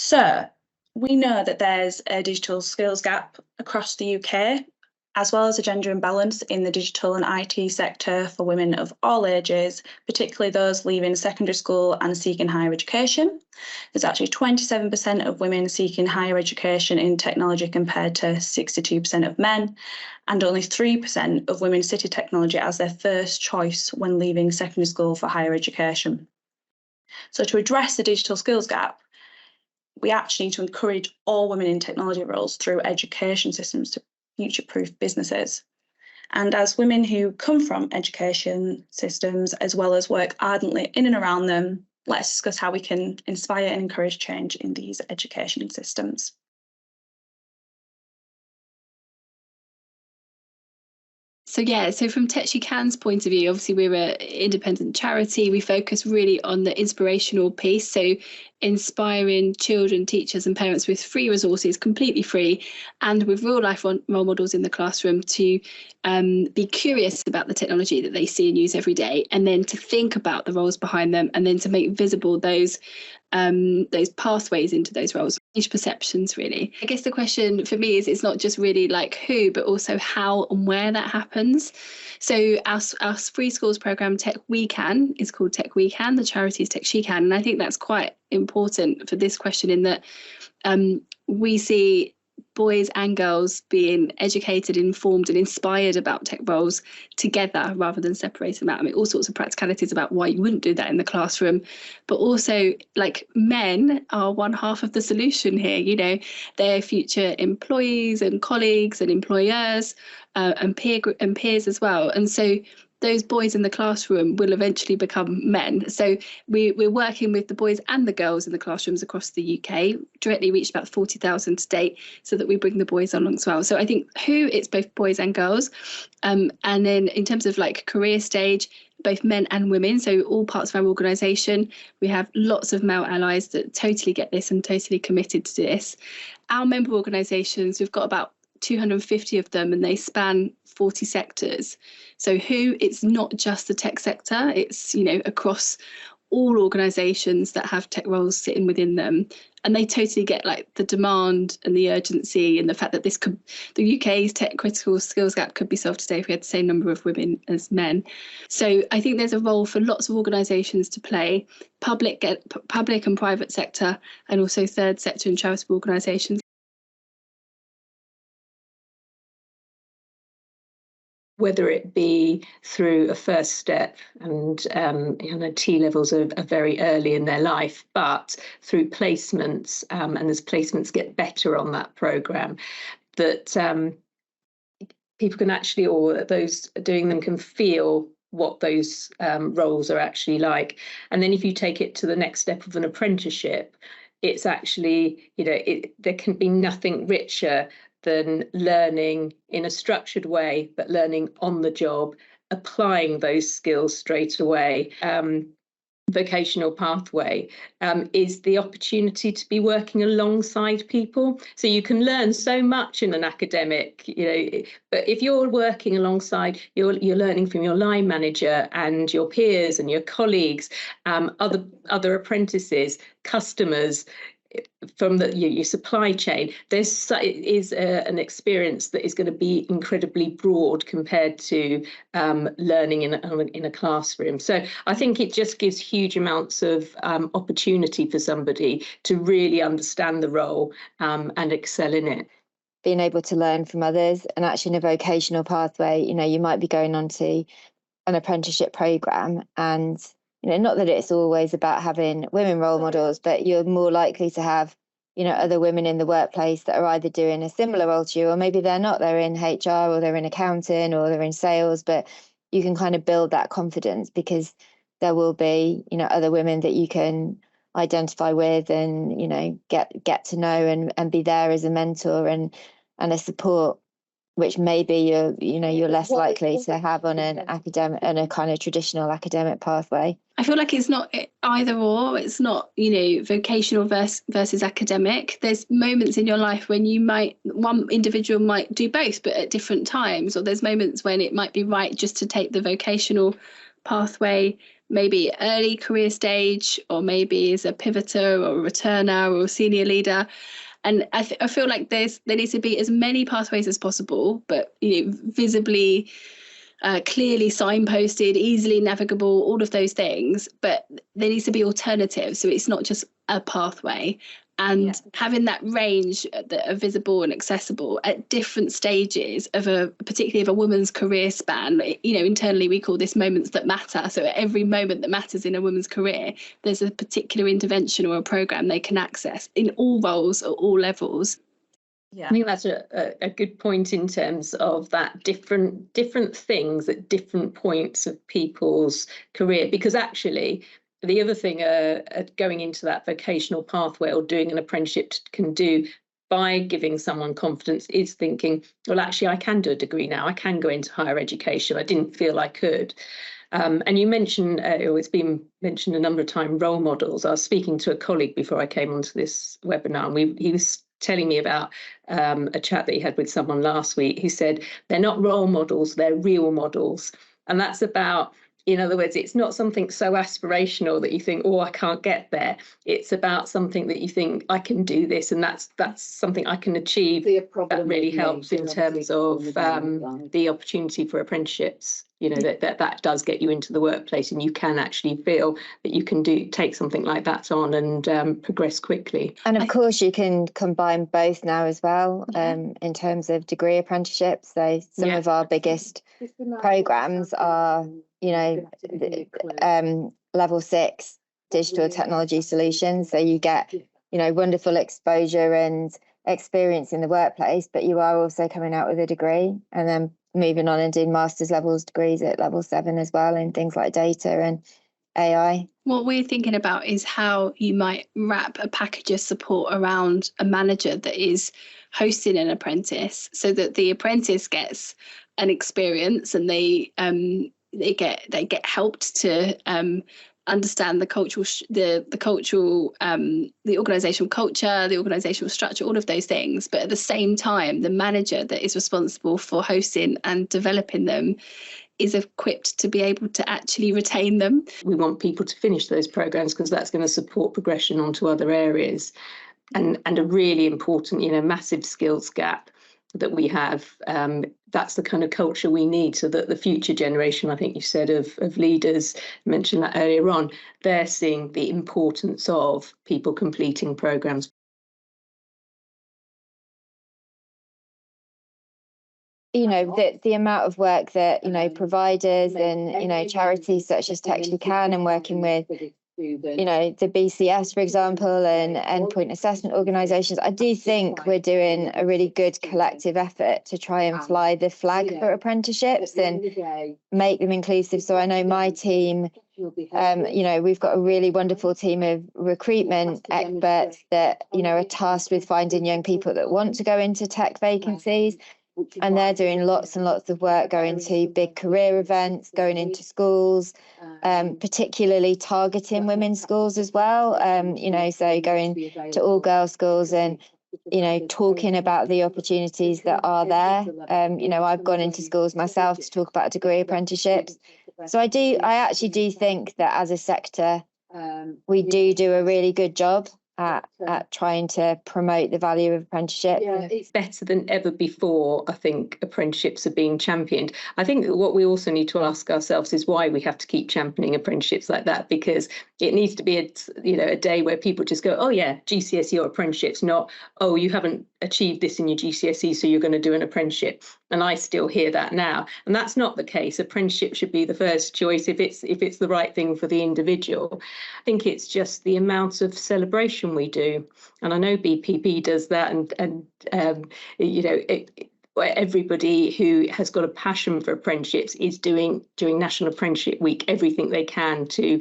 So we know that there's a digital skills gap across the UK, as well as a gender imbalance in the digital and IT sector for women of all ages, particularly those leaving secondary school and seeking higher education. There's actually 27% of women seeking higher education in technology compared to 62% of men, and only 3% of women city technology as their first choice when leaving secondary school for higher education. So to address the digital skills gap, we actually need to encourage all women in technology roles through education systems to future-proof businesses. And as women who come from education systems, as well as work ardently in and around them, let's discuss how we can inspire and encourage change in these education systems. So from Tech She Can's point of view, obviously we're an independent charity. We focus really on the inspirational piece. So inspiring children, teachers and parents with free resources, completely free, and with real life role models in the classroom to be curious about the technology that they see and use every day, and then to think about the roles behind them, and then to make visible those pathways into those roles, change perceptions really. I guess the question for me is, it's not just really like who, but also how and where that happens. So our free schools program Tech We Can is called Tech We Can, the charity is Tech She Can, and I think that's quite important for this question, in that we see boys and girls being educated, informed and inspired about tech roles together rather than separate them out. I mean, all sorts of practicalities about why you wouldn't do that in the classroom, but also like men are one half of the solution here. You know, they're future employees and colleagues and employers and peers as well. And so those boys in the classroom will eventually become men. So we're working with the boys and the girls in the classrooms across the UK, directly reached about 40,000 to date, so that we bring the boys along as well. So I think it's both boys and girls. And then in terms of like career stage, both men and women, so all parts of our organisation, we have lots of male allies that totally get this and totally committed to this. Our member organisations, we've got about 250 of them, and they span 40 sectors. So it's not just the tech sector, it's, you know, across all organisations that have tech roles sitting within them, and they totally get like the demand and the urgency and the fact that the UK's tech critical skills gap could be solved today if we had the same number of women as men. So I think there's a role for lots of organisations to play, public and private sector, and also third sector and charitable organisations. Whether it be through a first step, and T levels are very early in their life, but through placements, and as placements get better on that programme, that people can actually, or those doing them can feel what those roles are actually like. And then if you take it to the next step of an apprenticeship, it's actually, there can be nothing richer than learning in a structured way, but learning on the job, applying those skills straight away. Vocational pathway is the opportunity to be working alongside people. So you can learn so much in an academic, but if you're working alongside, you're learning from your line manager and your peers and your colleagues, other apprentices, customers, from your supply chain. It is an experience that is going to be incredibly broad compared to learning in a classroom. So I think it just gives huge amounts of opportunity for somebody to really understand the role and excel in it. Being able to learn from others, and actually in a vocational pathway, you might be going on to an apprenticeship programme, and not that it's always about having women role models, but you're more likely to have, other women in the workplace that are either doing a similar role to you, or maybe they're not, they're in HR or they're in accounting or they're in sales, but you can kind of build that confidence because there will be, other women that you can identify with and, get to know and be there as a mentor and a support, which maybe you're less likely to have on an academic and a kind of traditional academic pathway. I feel like it's not either or. It's not, vocational versus academic. There's moments in your life when one individual might do both, but at different times. Or there's moments when it might be right just to take the vocational pathway maybe early career stage, or maybe as a pivoter or a returner or a senior leader. And I feel like there needs to be as many pathways as possible, but visibly, clearly signposted, easily navigable, all of those things. But there needs to be alternatives, so it's not just a pathway. And having that range that are visible and accessible at different stages of particularly of a woman's career span. Internally we call this moments that matter. So at every moment that matters in a woman's career, there's a particular intervention or a programme they can access in all roles at all levels. Yeah, I think that's a good point in terms of that different things at different points of people's career, because actually the other thing going into that vocational pathway or doing an apprenticeship can do by giving someone confidence is thinking, well, actually, I can do a degree now. I can go into higher education. I didn't feel I could. And you mentioned, it's been mentioned a number of times, role models. I was speaking to a colleague before I came onto this webinar, and he was telling me about a chat that he had with someone last week who said they're not role models, they're real models. And that's about, in other words, it's not something so aspirational that you think, oh, I can't get there. It's about something that you think, I can do this, and that's something I can achieve. That really helps in terms of the opportunity for apprenticeships. That does get you into the workplace, and you can actually feel that you can take something like that on and progress quickly. And of course, you can combine both now as well, in terms of degree apprenticeships. So some of our biggest programs are, level 6 digital technology solutions. So you get, wonderful exposure and experience in the workplace, but you are also coming out with a degree, and then moving on and doing master's levels degrees at level 7 as well in things like data and AI. What we're thinking about is how you might wrap a package of support around a manager that is hosting an apprentice, so that the apprentice gets an experience and they get helped to understand the cultural, the organisational culture, the organisational structure, all of those things. But at the same time, the manager that is responsible for hosting and developing them is equipped to be able to actually retain them. We want people to finish those programmes because that's going to support progression onto other areas. And a really important, massive skills gap that we have. That's the kind of culture we need, so that the future generation, I think you said, of leaders, mentioned that earlier on, they're seeing the importance of people completing programmes. The amount of work that, providers and, charities such as Textually Can and working with, the BCS, for example, and endpoint assessment organisations, I do think we're doing a really good collective effort to try and fly the flag for apprenticeships and make them inclusive. So I know my team, we've got a really wonderful team of recruitment experts that, are tasked with finding young people that want to go into tech vacancies. And they're doing lots and lots of work, going to big career events, going into schools, particularly targeting women's schools as well. So going to all girls schools and, talking about the opportunities that are there. I've gone into schools myself to talk about degree apprenticeships. So I actually do think that as a sector, we do a really good job at trying to promote the value of apprenticeship. It's better than ever before. I think apprenticeships are being championed. I think that what we also need to ask ourselves is why we have to keep championing apprenticeships like that, because it needs to be a day where people just go, oh yeah, GCSE or apprenticeships, not, oh, you haven't achieved this in your GCSE, so you're going to do an apprenticeship. And I still hear that now, and that's not the case. Apprenticeship should be the first choice if it's the right thing for the individual. I think it's just the amount of celebration we do, and I know BPP does that, and everybody who has got a passion for apprenticeships is doing during National Apprenticeship Week everything they can to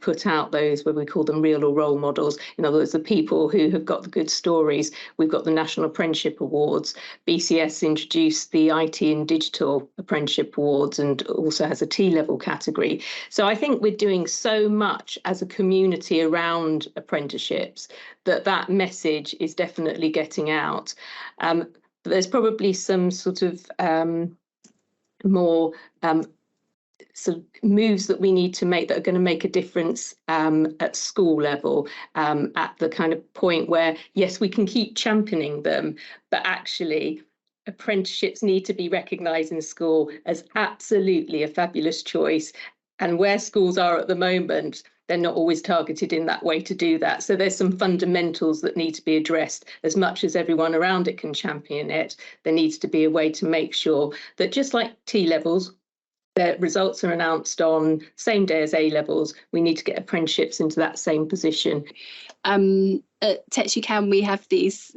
put out those, where we call them real or role models. In other words, the people who have got the good stories. We've got the National Apprenticeship Awards. BCS introduced the IT and Digital Apprenticeship Awards and also has a T-level category. So I think we're doing so much as a community around apprenticeships that message is definitely getting out. There's probably some sort of more sort of moves that we need to make that are going to make a difference at school level, at the kind of point where, yes, we can keep championing them, but actually apprenticeships need to be recognised in school as absolutely a fabulous choice. And where schools are at the moment, they're not always targeted in that way to do that. So there's some fundamentals that need to be addressed. As much as everyone around it can champion it, there needs to be a way to make sure that, just like T-levels, their results are announced on same day as A-levels, we need to get apprenticeships into that same position. At TechUCAN, we have these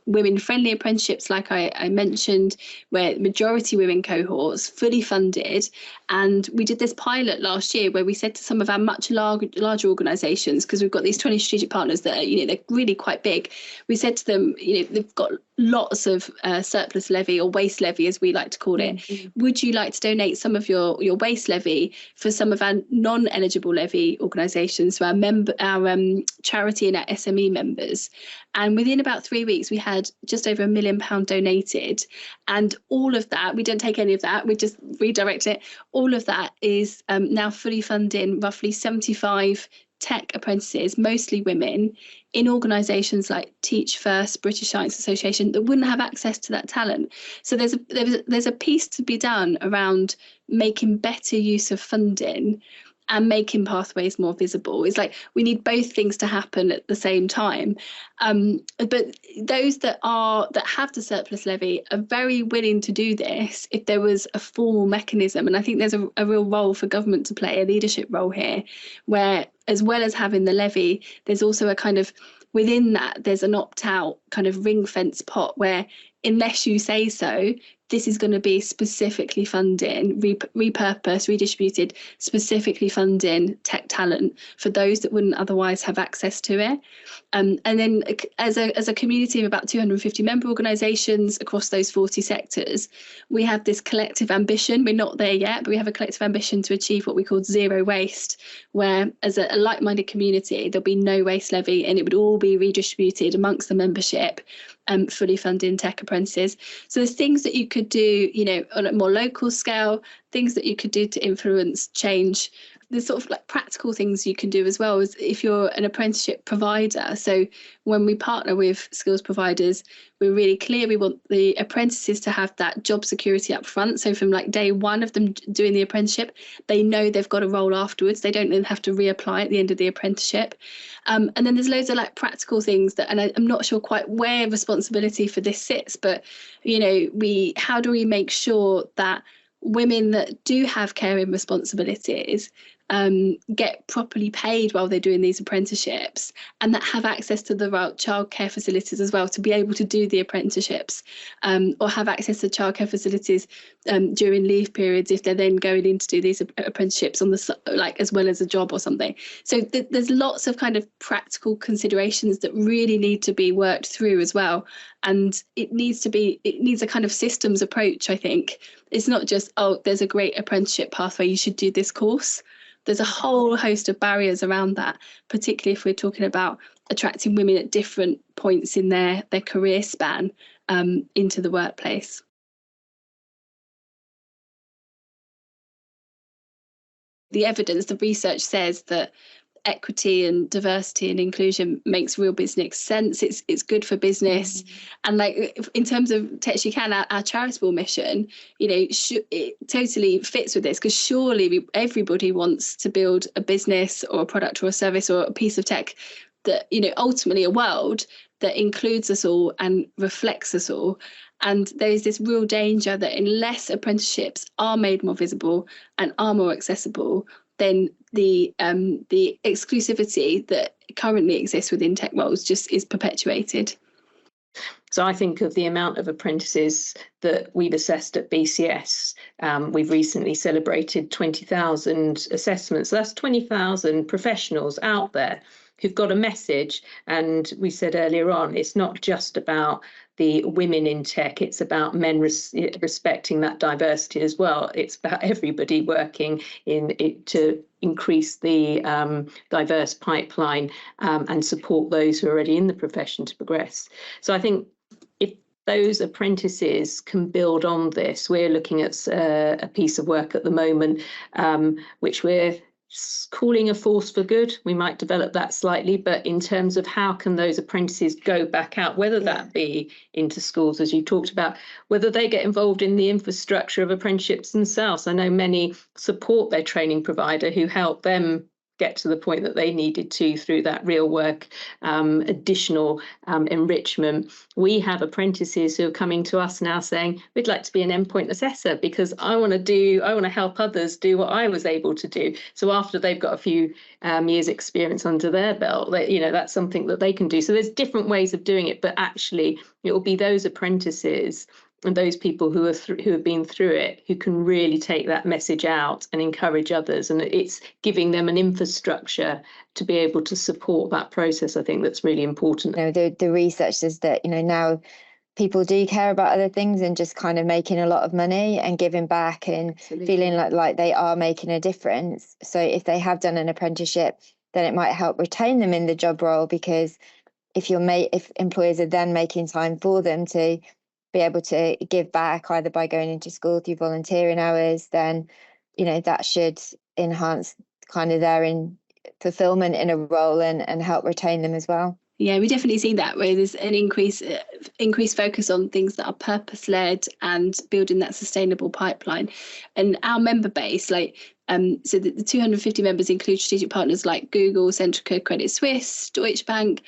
women-friendly apprenticeships, like I mentioned, where majority women cohorts, fully funded. And we did this pilot last year where we said to some of our much larger organisations, because we've got these 20 strategic partners that are, they're really quite big. We said to them, they've got lots of surplus levy, or waste levy as we like to call it. Mm-hmm. Would you like to donate some of your waste levy for some of our non-eligible levy organisations, so our charity and our SME members? And within about 3 weeks we had just over £1 million donated, and all of that, we don't take any of that, we just redirect it. All of that is now fully funding roughly 75 tech apprentices, mostly women, in organisations like Teach First, British Science Association, that wouldn't have access to that talent. So there's a piece to be done around making better use of funding and making pathways more visible. It's like we need both things to happen at the same time. But those that have the surplus levy are very willing to do this if there was a formal mechanism. And I think there's a real role for government to play, a leadership role here, where as well as having the levy, there's also a kind of, within that, there's an opt-out kind of ring fence pot where, unless you say so, this is going to be specifically funding, repurposed, redistributed, specifically funding tech talent for those that wouldn't otherwise have access to it. And then as a community of about 250 member organisations across those 40 sectors, we have this collective ambition. We're not there yet, but we have a collective ambition to achieve what we call zero waste, where as a like-minded community, there'll be no waste levy and it would all be redistributed amongst the membership, fully funding tech apprentices. So there's things that you could do, on a more local scale, things that you could do to influence change. There's sort of like practical things you can do as well, as if you're an apprenticeship provider. So when we partner with skills providers, we're really clear we want the apprentices to have that job security up front. So from like day one of them doing the apprenticeship, they know they've got a role afterwards. They don't then have to reapply at the end of the apprenticeship. And then there's loads of like practical things that, and I'm not sure quite where responsibility for this sits, but how do we make sure that women that do have caring responsibilities get properly paid while they're doing these apprenticeships, and that have access to the right childcare facilities as well to be able to do the apprenticeships, or have access to childcare facilities during leave periods if they're then going in to do these apprenticeships on the as well as a job or something. So there's lots of kind of practical considerations that really need to be worked through as well, and it needs a kind of systems approach. I think it's not just, there's a great apprenticeship pathway, you should do this course. There's a whole host of barriers around that, particularly if we're talking about attracting women at different points in their career span into the workplace. The evidence, the research says that equity and diversity and inclusion makes real business sense. It's good for business. And like in terms of TechUCAN, our charitable mission, it totally fits with this, because surely everybody wants to build a business or a product or a service or a piece of tech that, ultimately a world that includes us all and reflects us all. And there is this real danger that unless apprenticeships are made more visible and are more accessible, then the exclusivity that currently exists within tech roles just is perpetuated. So I think of the amount of apprentices that we've assessed at BCS. We've recently celebrated 20,000 assessments. So that's 20,000 professionals out there who've got a message. And we said earlier on, it's not just about the women in tech, it's about men respecting that diversity as well. It's about everybody working in it to increase the diverse pipeline and support those who are already in the profession to progress. So I think if those apprentices can build on this. We're looking at a piece of work at the moment, which we're calling a force for good. We might develop that slightly, but in terms of how can those apprentices go back out, whether that be into schools, as you talked about, whether they get involved in the infrastructure of apprenticeships themselves. I know many support their training provider who help them get to the point that they needed to through that real work, additional enrichment. We have apprentices who are coming to us now saying, we'd like to be an endpoint assessor because I want to help others do what I was able to do. So after they've got a few years experience under their belt, that's something that they can do. So there's different ways of doing it, but actually it will be those apprentices and those people who have been through it who can really take that message out and encourage others, and it's giving them an infrastructure to be able to support that process. I think that's really important. The research says that now people do care about other things and just kind of making a lot of money and giving back and Absolutely. Feeling like they are making a difference. So if they have done an apprenticeship, then it might help retain them in the job role, because if employers are then making time for them to be able to give back either by going into school through volunteering hours, then that should enhance kind of their fulfillment in a role and help retain them as well. Yeah, we definitely see that, where there's an increased focus on things that are purpose-led and building that sustainable pipeline. And our member base, so the 250 members include strategic partners like Google, Centrica, Credit Suisse, Deutsche Bank,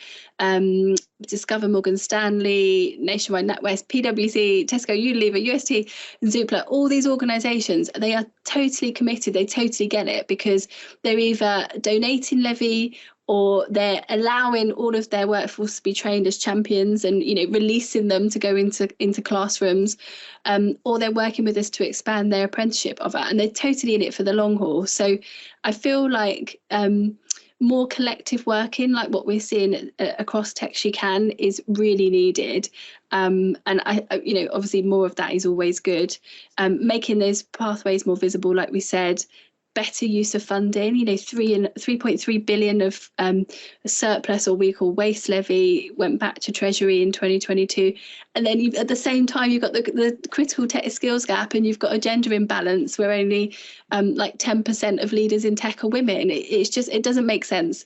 Discover, Morgan Stanley, Nationwide, NatWest, PwC, Tesco, Unilever, UST, Zoopla. All these organisations, they are totally committed. They totally get it, because they're either donating levy or they're allowing all of their workforce to be trained as champions and releasing them to go into classrooms, or they're working with us to expand their apprenticeship of that, and they're totally in it for the long haul. So I feel like more collective working, like what we're seeing across Tech She Can, is really needed, and I obviously more of that is always good. Making those pathways more visible, like we said. Better use of funding, 3.3 billion of surplus, or we call waste levy, went back to Treasury in 2022. And then at the same time, you've got the critical tech skills gap, and you've got a gender imbalance where only 10% of leaders in tech are women. It doesn't make sense.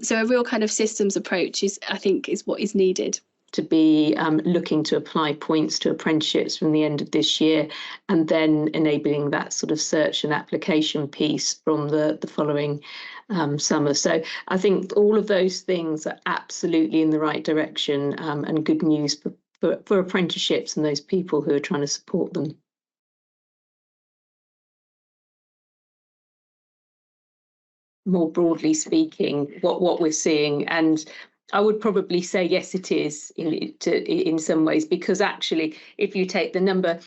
So a real kind of systems approach I think is what is needed. To be looking to apply points to apprenticeships from the end of this year, and then enabling that sort of search and application piece from the following summer. So I think all of those things are absolutely in the right direction, and good news for apprenticeships and those people who are trying to support them. More broadly speaking, what we're seeing, and I would probably say yes, it is in some ways, because actually, if you take the number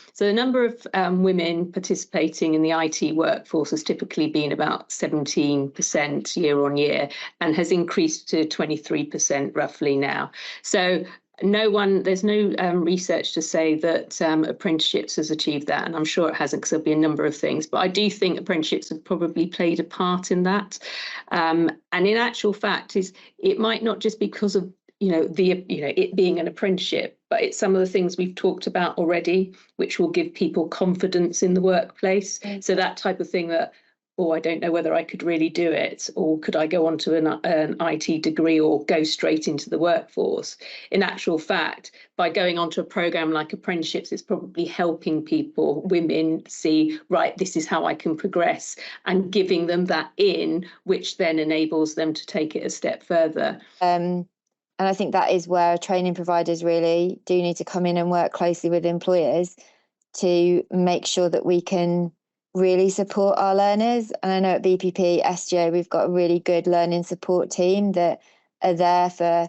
of women participating in the IT workforce has typically been about 17% year on year, and has increased to 23% roughly now. So there's no research to say that apprenticeships has achieved that, and I'm sure it hasn't, because there'll be a number of things. But I do think apprenticeships have probably played a part in that. And in actual fact, it might not just be because of it being an apprenticeship, but it's some of the things we've talked about already, which will give people confidence in the workplace. So that type of thing that, I don't know whether I could really do it, or could I go on to an IT degree or go straight into the workforce? In actual fact, by going onto a programme like apprenticeships, it's probably helping women see, right, this is how I can progress, and giving them that which then enables them to take it a step further. And I think that is where training providers really do need to come in and work closely with employers to make sure that we can really support our learners. And I know at BPP Estio we've got a really good learning support team that are there for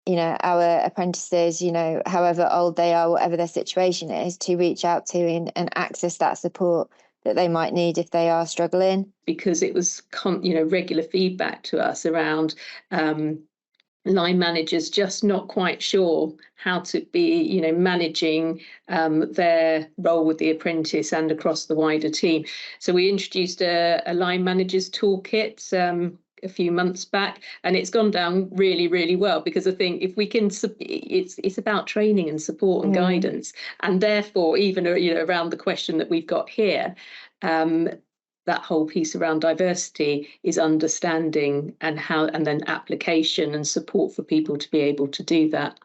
our apprentices, however old they are, whatever their situation is, to reach out to and access that support that they might need if they are struggling. Because it was regular feedback to us around line managers just not quite sure how to be, managing their role with the apprentice and across the wider team. So we introduced a line managers toolkit a few months back, and it's gone down really, really well, because I think if we can, it's about training and support and guidance, and therefore even around the question that we've got here, that whole piece around diversity is understanding and then application and support for people to be able to do that.